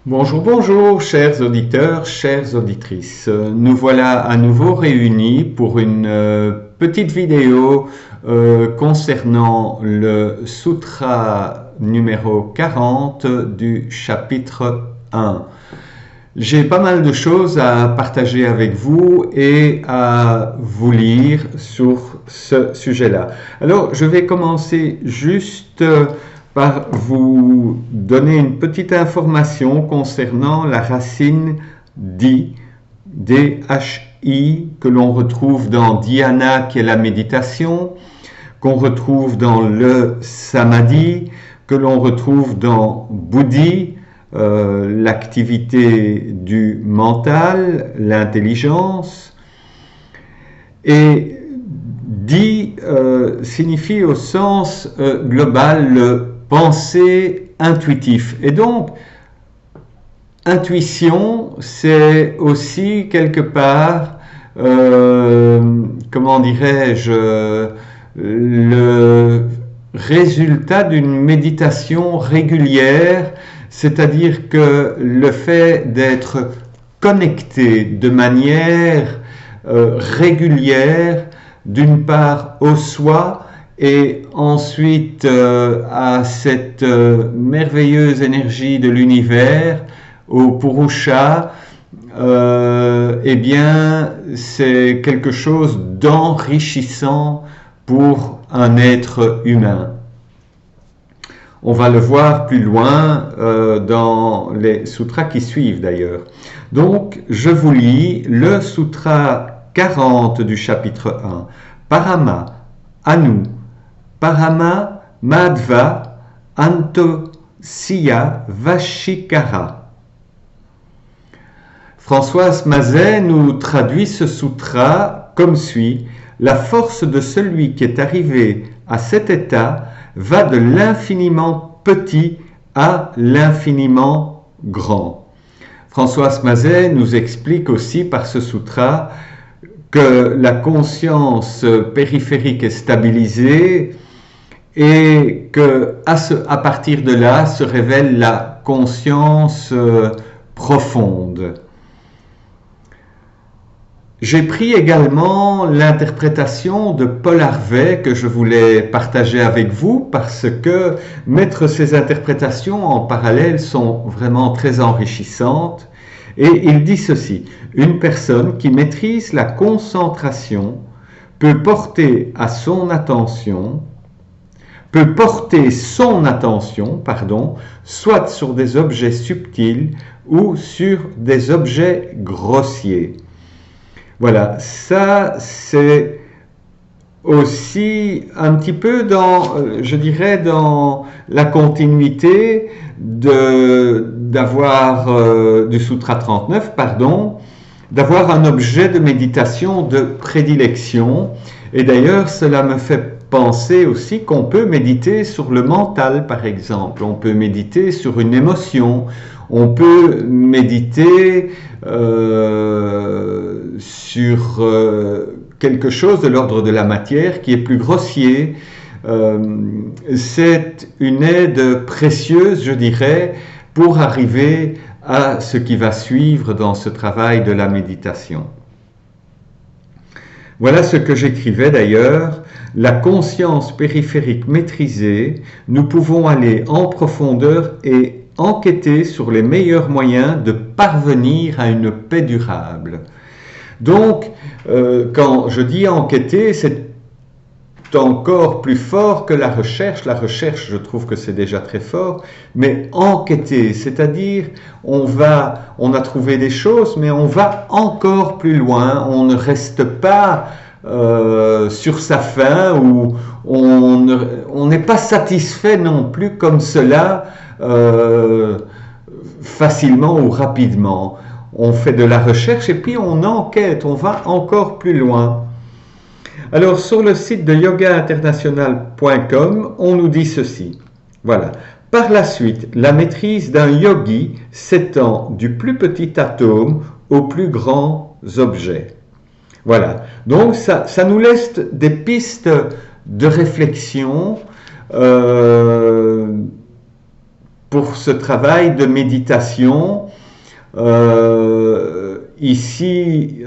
Bonjour, bonjour, chers auditeurs, chères auditrices. Nous voilà à nouveau réunis pour une petite vidéo concernant le sutra numéro 40 du chapitre 1. J'ai pas mal de choses à partager avec vous et à vous lire sur ce sujet-là. Alors, je vais commencer juste par vous donner une petite information concernant la racine di, D-H-I, que l'on retrouve dans dhyana, qui est la méditation, qu'on retrouve dans le samadhi, que l'on retrouve dans buddhi, l'activité du mental, l'intelligence. Et di signifie au sens global le penser intuitif. Et donc, intuition, c'est aussi quelque part, comment dirais-je, le résultat d'une méditation régulière, c'est-à-dire que le fait d'être connecté de manière régulière, d'une part au soi, et ensuite à cette merveilleuse énergie de l'univers, au Purusha, eh bien, c'est quelque chose d'enrichissant pour un être humain. On va le voir plus loin dans les sutras qui suivent d'ailleurs. Donc, je vous lis le sutra 40 du chapitre 1. Parama, Anu, Parama, Madhva, Antosiya, Vashikara. Françoise Mazet nous traduit ce sutra comme suit. La force de celui qui est arrivé à cet état va de l'infiniment petit à l'infiniment grand. Françoise Mazet nous explique aussi par ce sutra que la conscience périphérique est stabilisée et que à partir de là se révèle la conscience profonde. J'ai pris également l'interprétation de Paul Harvey que je voulais partager avec vous parce que mettre ces interprétations en parallèle sont vraiment très enrichissantes. Et il dit ceci, une personne qui maîtrise la concentration peut porter son attention, soit sur des objets subtils ou sur des objets grossiers. Voilà, ça c'est aussi un petit peu dans, je dirais, dans la continuité du Sutra 39, d'avoir un objet de méditation de prédilection. Et d'ailleurs, cela me fait penser aussi qu'on peut méditer sur le mental, par exemple. On peut méditer sur une émotion. On peut méditer sur quelque chose de l'ordre de la matière qui est plus grossier. C'est une aide précieuse, je dirais, pour arriver à ce qui va suivre dans ce travail de la méditation. Voilà ce que j'écrivais d'ailleurs. La conscience périphérique maîtrisée, nous pouvons aller en profondeur et enquêter sur les meilleurs moyens de parvenir à une paix durable. Donc, quand je dis enquêter, c'est encore plus fort que la recherche. La recherche, je trouve que c'est déjà très fort, mais enquêter, c'est-à-dire on a trouvé des choses, mais on va encore plus loin. On ne reste pas sur sa faim ou on n'est pas satisfait non plus comme cela facilement ou rapidement. On fait de la recherche et puis on enquête, on va encore plus loin. Alors sur le site de yogainternational.com, on nous dit ceci. Voilà. Par la suite, la maîtrise d'un yogi s'étend du plus petit atome aux plus grands objets. Voilà. Donc ça nous laisse des pistes de réflexion pour ce travail de méditation. Ici,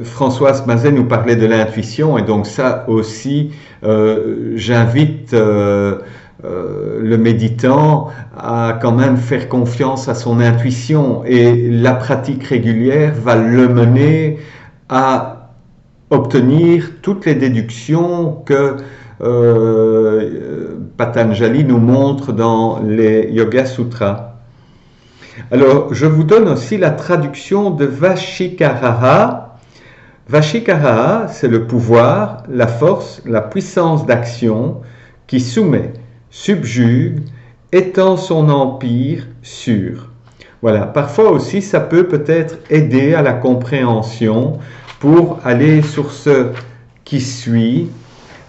Françoise Mazet nous parlait de l'intuition, et donc ça aussi, j'invite le méditant à quand même faire confiance à son intuition, et la pratique régulière va le mener à obtenir toutes les déductions que Patanjali nous montre dans les Yoga Sutras. Alors, je vous donne aussi la traduction de Vashikaraha. Vashikaraha, c'est le pouvoir, la force, la puissance d'action qui soumet, subjugue, étend son empire sur. Voilà, parfois aussi ça peut peut-être aider à la compréhension pour aller sur ce qui suit.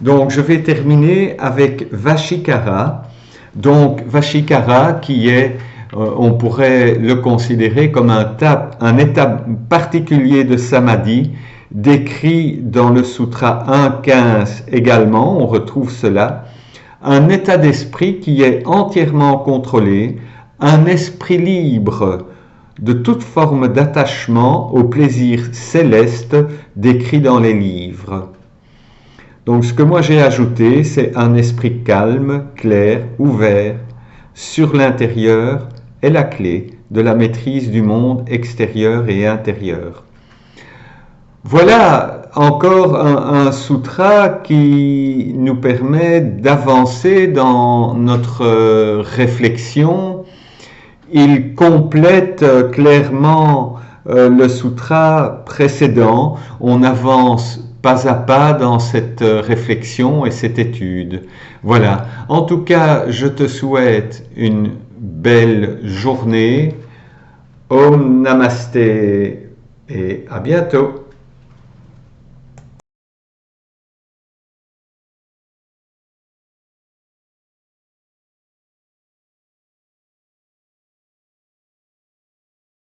Donc je vais terminer avec Vashikara. Donc Vashikara qui est, on pourrait le considérer comme un état particulier de samadhi, décrit dans le sutra 1.15 également, on retrouve cela. Un état d'esprit qui est entièrement contrôlé, un esprit libre de toute forme d'attachement au plaisir céleste décrit dans les livres. Donc ce que moi j'ai ajouté, c'est un esprit calme, clair, ouvert, sur l'intérieur est la clé de la maîtrise du monde extérieur et intérieur. Voilà encore un sutra qui nous permet d'avancer dans notre réflexion. Il complète clairement le sutra précédent. On avance pas à pas dans cette réflexion et cette étude. Voilà. En tout cas, je te souhaite une belle journée. Om Namasté et à bientôt.